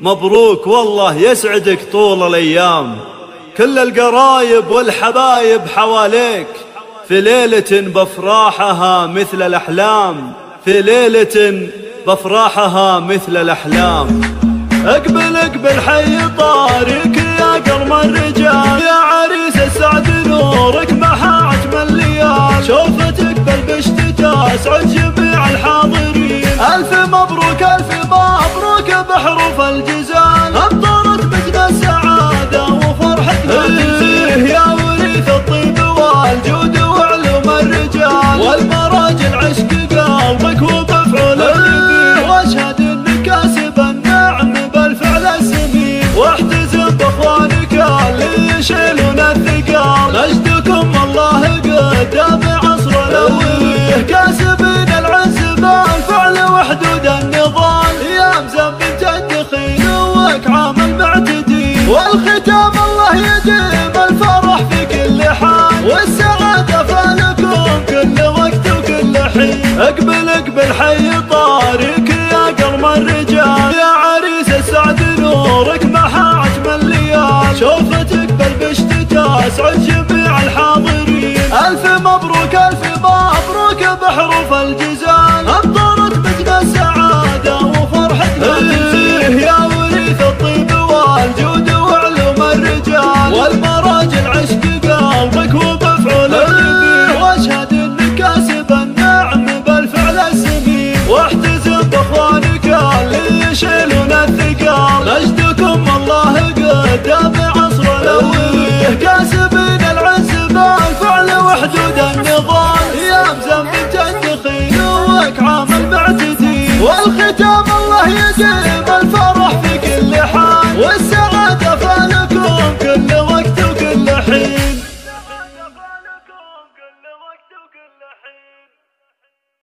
مبروك والله يسعدك طول الأيام، كل القرايب والحبايب حواليك، في ليلة بفراحها مثل الأحلام، في ليلة بفراحها مثل الأحلام. اقبل اقبل حي طارق يا قرم الرجال، يا عريس السعد نورك محا أجمل ليال، شوفتك بالبشتة اسعد جميع الحاضرين، ألف مبروك ألف مبروك بحروف الجزال، أمطرت مجد السعادة وفرحتنا تزيد، يا وريث الطيب والجود وعلوم الرجال، والمراجل عشق قلبك وبفعل النبي، واشهد انك كاسب النعم بالفعل السمين، واحتزم باخوانك اللي يشيلون الثقال، نجدكم الله قدام عصر الاولين، كاسبين العز بالفعل وحدود النضال، يا مزم بنت الدخيل واكعام المعتدين، والختام الله يديم الفرح في كل حال، والسعادة فالكم كل وقت وكل حين. اقبل اقبل حي طارق يا قرم الرجال، يا عريس السعد نورك محا أجمل ليال، شوفتك بالبشتة اسعد جميع الحاضرين، ألف مبروك ألف مبروك بحروف الجزال، أمطرت مجد السعادة وفرحتنا تزيد، يا وريث الطيب والجود وعلوم الرجال، والمراجل عشق قلبك وبفعل النبي، واشهد انك كاسب النعم بالفعل السمين، واحتزم باخوانك اللي يشيلون الثقال، نجدكم الله قدام عصر الاولين، كاسبين العز بالفعل وحدود النضال، يا مزم بنت الدخيل واكعام المعتدين، والختام الله يديم الفرح في كل حال،